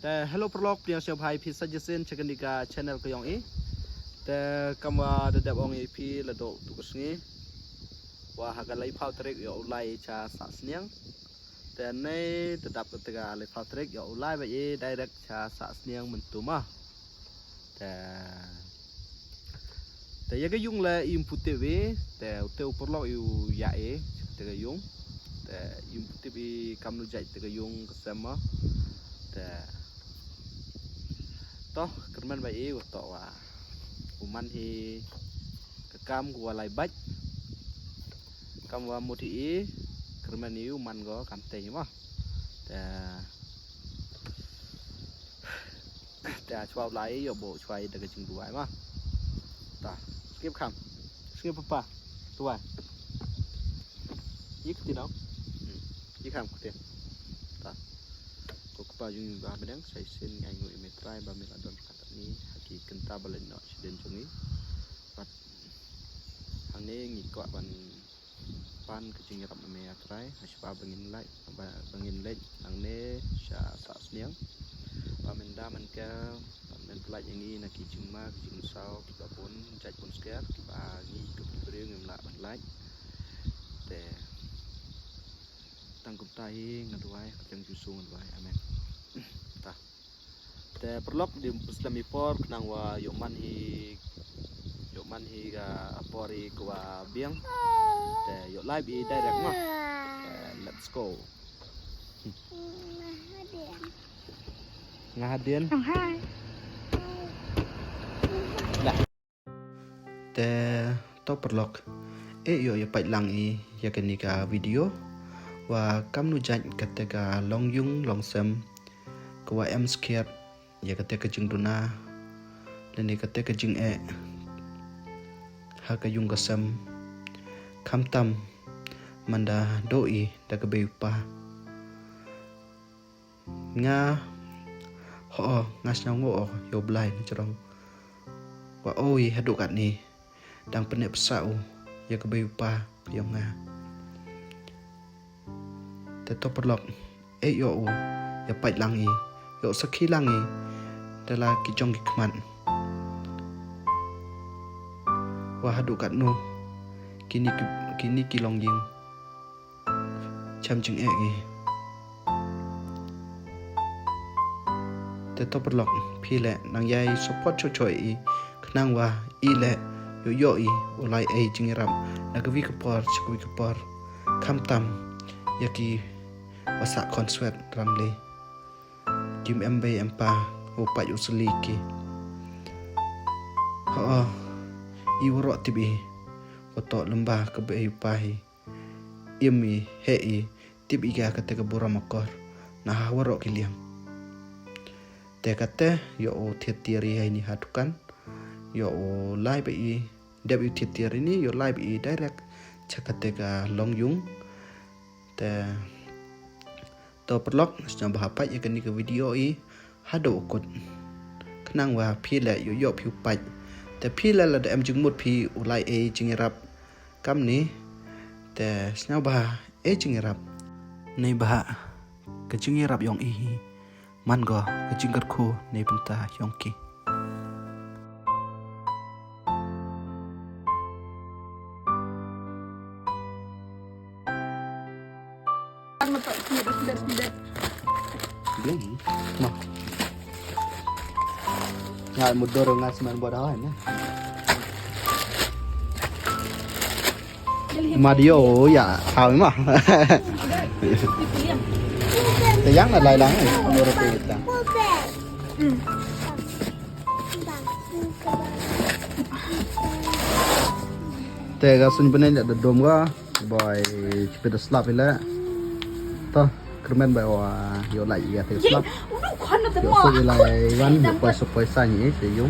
แต่ hello prolog เปลี่ยนเสียบไฮพิซซ่าเจสันเชกันดิกา channel ก็ยังแต่คำว่าเด็บองพีละโดตุกสงี้ว่าหากไล่พาวเทรกอย่าไล่ชาสัสเนียงแต่ในระดับกติกาไล่พาวเทรกอย่าไล่ไปdirect ชาสัสเนียงมันตัวมาแต่ยังก็ยุ่งเลย input TV แต่เตวprolog อยู่ยาแต่ก็ยุ่งแต่ input TV คำนู้จัยแต่ก็ยุ่งก็เสมอแต่toh kerman bayi waktu wa uman hi kekam gua lai bach kam wa mudi kerman ni uman go kam te mahแต่ชาวไลอยู่โบชวยเด็กจึงดูไว้มาตาสกิปคำสกิปปะตัวยิกตีน้องยิกคำกูเต็มตาก็กระเป๋ายุ่งบ้าไปนั่งใส่เส้นไงงูเอเมตรายบาเมลาดอนขัดนี้หากกินตาบาเลนเนาะเด่นตรงนี้ปัดทางนี้งีกว่าบันปันก็จึงรับเมลาตรายหาชาวบางเงินไล่บางเงินเล่นทางนี้ชาสัสเนียงPamenda manka pelaj yang ini nak cuma sao kita pun cai pun sekian bagi kepada yang nak pelaj te tangkup tahi ngaduai yang jusu ngaduai amen ta te perlok di Islami por nang wa yoman hi ga apori kwa biang te yo live direct mah let's go ngahadianแต่ต่อปลอกyo ya pai lang ya kenika video wa kam nu jan kateka long yung long sem kwa em scared ya kateka jing duna leni kateka jing ha ka yung kasam kam tam manda doi da ka be pa nga ngas ngo yo blai ni cerong wa oi hadukat ni dang penep sau ya ke bayu pa yo nga te to perlok yo ya pai langi yo sakhi langi dala ki jong ki kman wa hadukat no kini ki long ying cham jing giแต่ตัวปลอกพี่แหละนางยายสปอร์ตช่วยขนังว่าแหละโยอุไลจึงรับนักวิกปอร์ชกวิกปอร์คำตำยากีภาษาคอนเสิร์ตรังเลยจิมเอ็มเบเอ็มปาโอปายุสลีกีวรติบีวัตลำบากกบเอยุปาฮีมีเฮติบีกากเตกบุรามกอร์นะฮาวรกิเลียมแต่กte yo tiari ini hatukan yo live debut tiari ini yo live direct cakatega long yung te to perlok sejam bahapa ya kan ke video hado ukut kenang wa pi la yo piu pai te pi la da em jingmut pi ulai jingirap kam ni te sejam bah jingirap nei bah ke jingirap yong man go kejingkat ku nei benta yongki Belum, noh. Nggak mudah dengan semen bodohan ya. Madio ya, tahu mah. Yang là lại lắng này, không được tiền ta. Tega sun bener ada dom ga, boy cepet slap ile. Toh, kermen bawa yo lại ya tega slap. Yo so ilai wan yo poi sa ni se yo.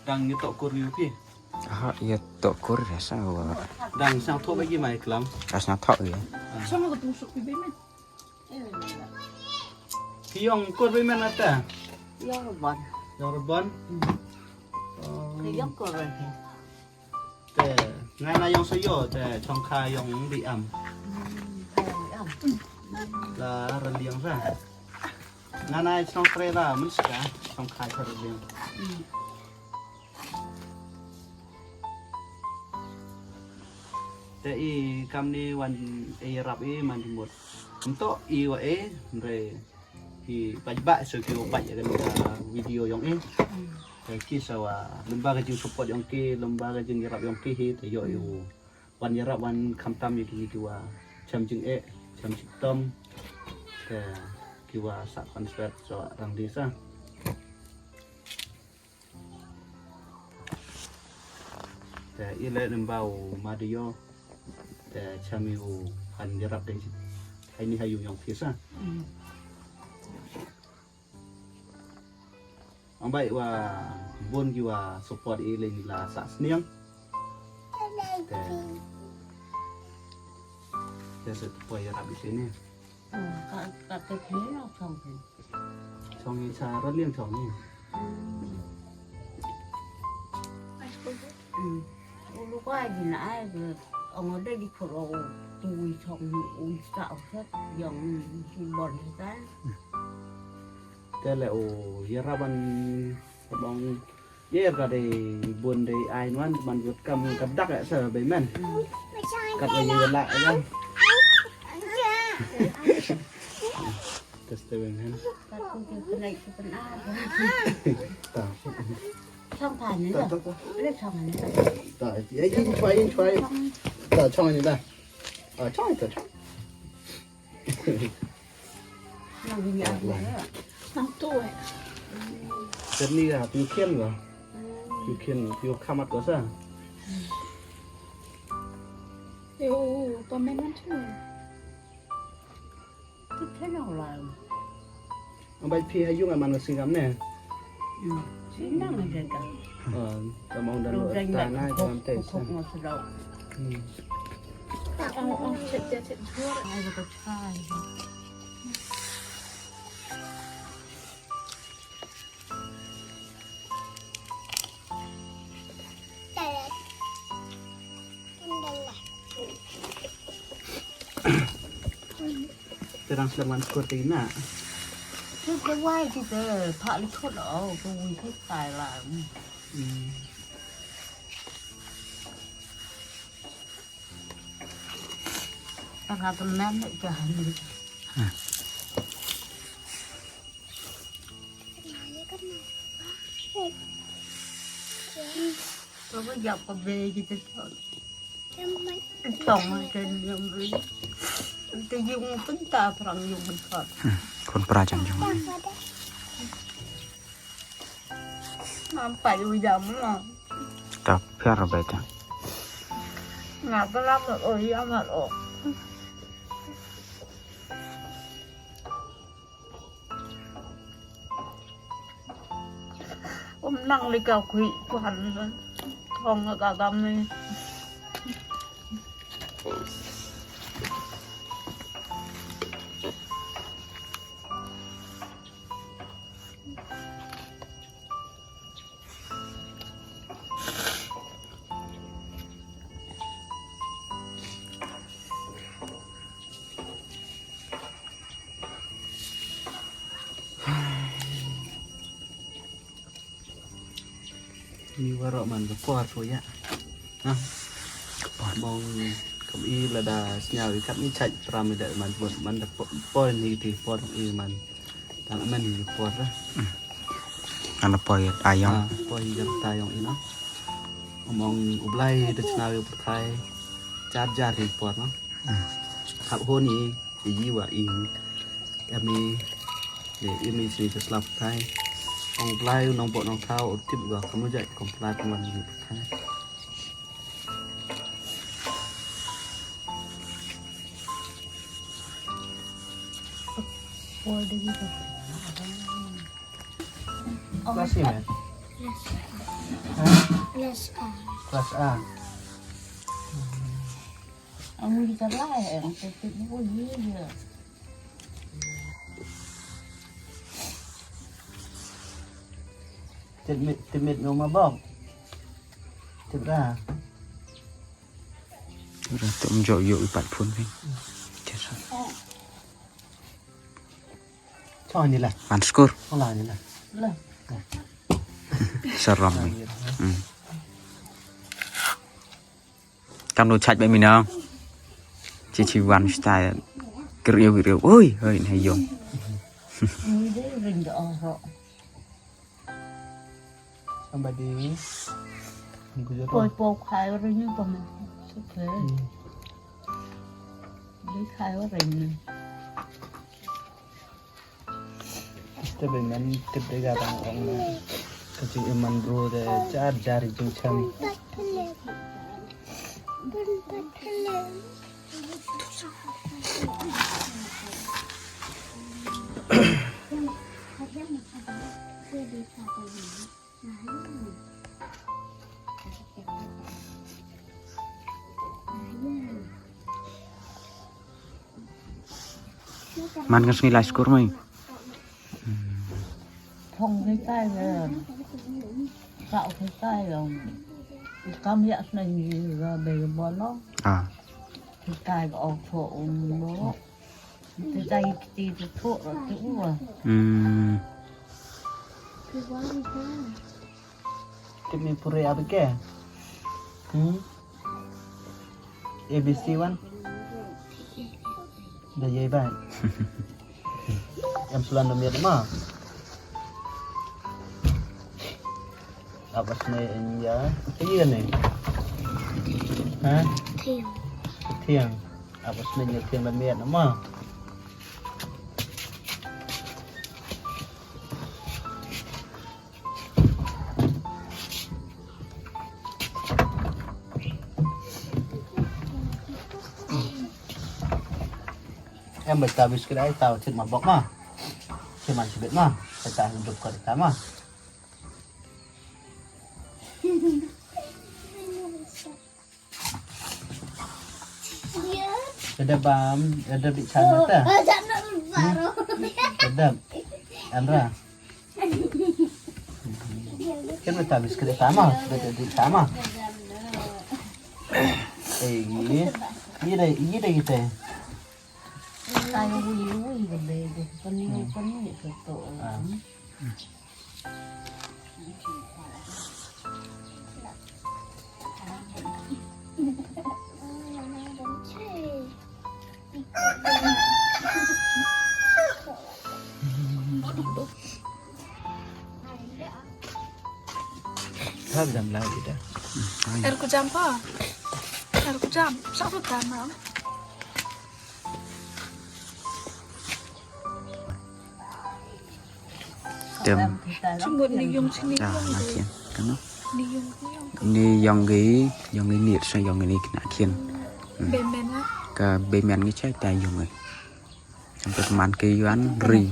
Đang như tọ cột riu pi. Iya tok kur rasa wa. Đang sang thô bagi mai kelam. Rasanya tok ya. Sama ko tusok pi bemen. Piong cột với men ata. Yo bon. Yorbon. Cái dốc ko rồi. Te ngai na yong sayo te chong kha yong bi am. La ran liang ra. Ngai na chong tre la mun ska chong kha cha liang. Te I kam ni wan e rap e man dimot. Untuk I wa e re I bajba so ki baj kan video yong e. Te ki sawa lembaga jing support yong ki lembaga jing rap yong ki hi te yo yu wan rap wan kam tam yu ki wa cham jing e cham chik tom te ki wa sa concert so rang desa. Te ile lembau madio te chamiu han yarap dei hai ni hayu yong fisa ang bai wa bon gi wa support I le ni la sa sniang te se po yarap di sini Cả cái thế nó xong rồi. chong ni cha ra liang chong ni Lúc qua gì nãy rồi ông ở đây đi khổ lồ tôi xong uống xạo hết dòng bòn ra. te le o yaraban bong yer ga de bon de ai nuan ban gut kam kam dak sa be men kat wa yer la ya tes te ben hen Các cô chơi cái này cái phần A ta xong thành nữa rồi. Lấy xong rồi nữa. ta ai try ta chong ni da chong ta chong Làm gì ăn nữa. Năm tuổi. Jadi ni lah piu kian lah, piu kamat kau sah. Yo, pemain tu. Cứ thế nào là Ambil pi hayu ngan mana singam ni. chỉ năng là gì cả. Tamang dan Đồ danh tanah lại dalam tes. không ngọt đâu. Ông chết chua. Ai mà có trai. Terang selaman seperti ini. Chứ cái quay thì tớ thọ lý thốt ở tôi thích tài là Karena temen lại trả mình. Tôi có dọc cà phê gì tôi thôi. Tổng ở trên dùng lý. Tôi dùng tính ta phần dùng bình phật. Kon prajan juga. Sampai ujung lah. Tak biar beda. Ngapa lama oi amat oh. Năng đi cao quỷ hoàn không ở cả găm này. Ni warok man berpuar tu ya. Nah, bong kami lada senyal ikat ni caj pram ida man buat man berpuar ni ti por I man. Tak man ni berpuar lah. Ano poyet ayam. Por yang tayong ino. Omong ublai de senawi berkai. Jar di por no. Hak ho ni yi wa I kami để imi si selap kai. Ông play nong bộ nong thao tiếp vào kamu dạy còn play của mình như thế. Ôi đi đi. Kasih men. Kelas A. Ông đi cả lại em sẽ tự mua gì vậy? Timit ngomong bom. Coba. Udah tụm dội dội bạn phun đi. Chết rồi. Cho như là. Bạn score. Không là như là. Lah, Seram nih. Kamu chat baik minang. Cici wan style. Keriu. Oi, hơi này dùng. người đấy rình đỏ rõ. Sampai di. Coi bộ khai rồi nhưng mà mình sẽ thế. Lấy khai vào rình này. Tapi men tip dega bang orang kecil iman bro de jar jari jungcam. Man kan nilai skor mai. Không thấy cái là tạo thấy cái là cảm nhận này là bề bò nó À. thì cái ở chỗ nó từ đây thì chỗ là chỗ mà Tip ni puri apa ke? ABC one. Dah jadi baik. Yang pelan nomor lima. Apa sih ini ya? Cái này? Hả? Thiêng. Apa sih ini thiêng là miệt lắm mà. Em bật habis cái đấy tao trên mặt bọc mà. Trên mặt chỉ biết mà. Phải tao hidup ke kita mà. Ada bam, ada bicara tak? Ada, Andra. Kan kita habis kerja sama, kerja sama. Ini dah kita. tay vui cái bề cái con này phải tổ Thôi làm lại gì đó. Air ku jam apa? Air ku jam. Satu tanam. Tem. Cuma niung sini Dah doang nak deh. kian. Kan? Niung. Ini yang ini saya yang ini kena kian. Bemen lah. Ke bemen ni cai tai yung ai. Sampai teman ke yuan ri.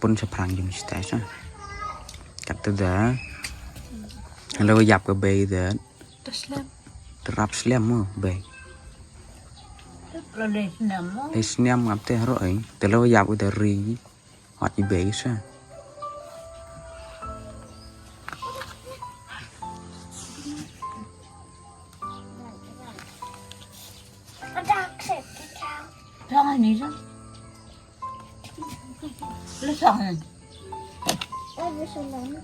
Pun seperang yung stage. Kata dah. Kalau yap ke bay dah. Taslam. Terap slam mu bay. rồi để nằm đó Lấy slam ngap teh rồi. Kalau yap udah ri. Hot di bay sa. sao anh đi ra lấy xong rồi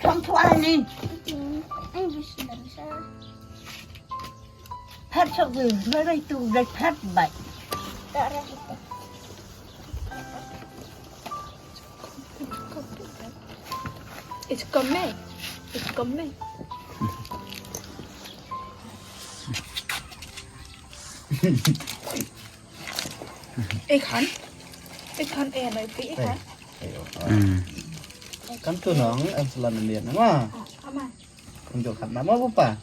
xong thoa lên phát sao về lấy đây tụ đây phát vậy It's come. It's come. Ik kan en này tí hả? Kan tu nong, em selalu lihat nama. Aman. Tunjukkan nama apa?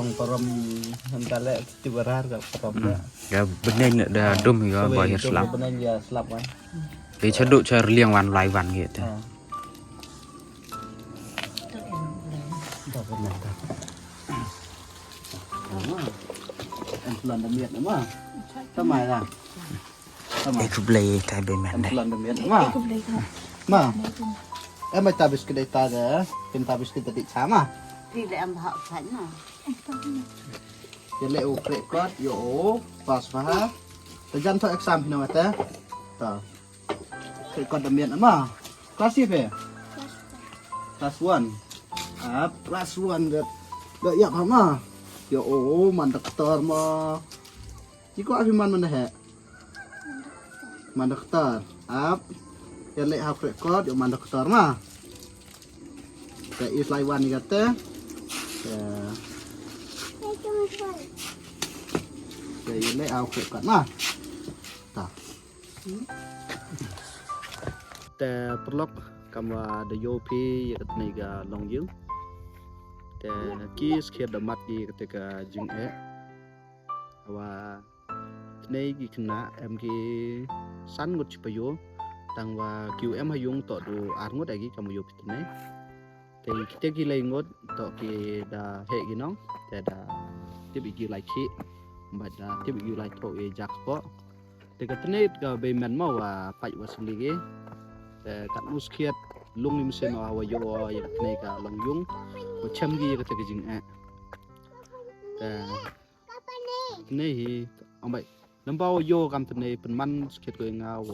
tong param hentale tibarar ka param ya benen dah dum ya boy slap benar ya slap kan để cho độ cho liêng van lại van gitu tak benar tak em pelan demiet nama sama lah sama cái cục lê thay bên mình em đây pelan demiet nama ma em mai tabis kedai ta dah pin tabis kita di sama thì lại em họ sẵn rồi Jadi ukrekot yo pas faham. Tejan tu exam hina mata. Ta. Ukrekot demian ama. Kelas apa? Kelas 1. Kelas 1 gak ya ama. Yo man doktor ma. Jiko afiman mana he? Man doktor. Ya lek ha ukrekot yo man doktor ma. Kayak islaiwan ni kata. Ya. Jadi lấy ao khởi cận mà ta te perlok kama de yopi yatniga long yung te ki skhed damat di ketika jing wa tnei gi kena em ki san ngut chipayo tang wa qm hayung to du ar ngut agi kama yopi tnei te kite gi lei ngut to ki da he gi nong te da tibi gi lai ki but tiếp bị lại thổi giặc có thì cái tên cái bề mặt màu và phải và xử lý cái cắt nút khiết lung lim sen và vô cái này cả lòng dung và châm gì cái gì ạ này thì ông vậy nắm bao vô cầm tên này phần man khiết người ngào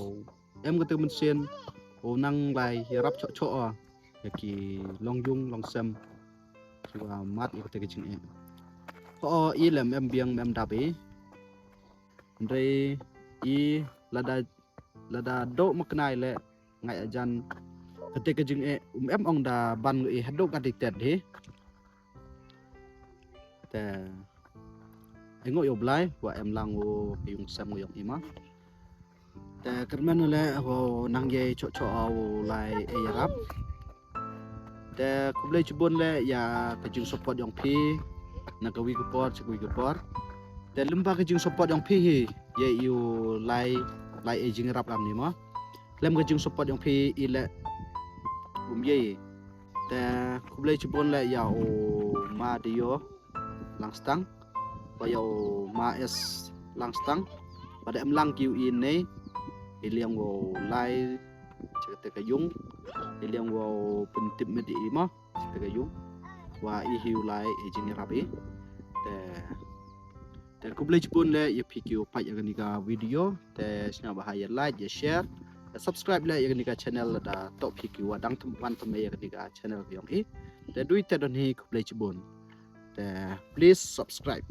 em cái tên mình sen năng lại rắp chỗ cái lòng dung lòng sâm và mát cái gì ạ có ý làm em biếng em đạp ấy đây ý là độ mắc này lệ ngày ajan ketika jeng em ông đã ban người hát độ cái tết thếแต่anh ngồi ở lại và em lang ngồi dùng xem ngồi dùng im áแต่karena nilai ho nang ye cocok lại Arabแต่คุณเลยจุบนเลยอย่ากระจุง support yang pi nagawi gupor cekwi gupor dan lembaga jeng support yang pi ye you lai aging rap am ni ma lem jeng support yang pi ile ye ta kublai chibon la ya o ma dio langstang ba ya o ma es langstang pada em lang kiu in ne iliang wo lai cekte kayung iliang wo pentip medi ma cekte kayung wa ihiu lai aging rapi te kublai pun le ya PQ pat yang ni ka video te sina bahaya like ya share ya subscribe le yang ni ka channel da top PQ wa dang teman teman yang ni ka channel yang te duit te don hi kublai pun te please subscribe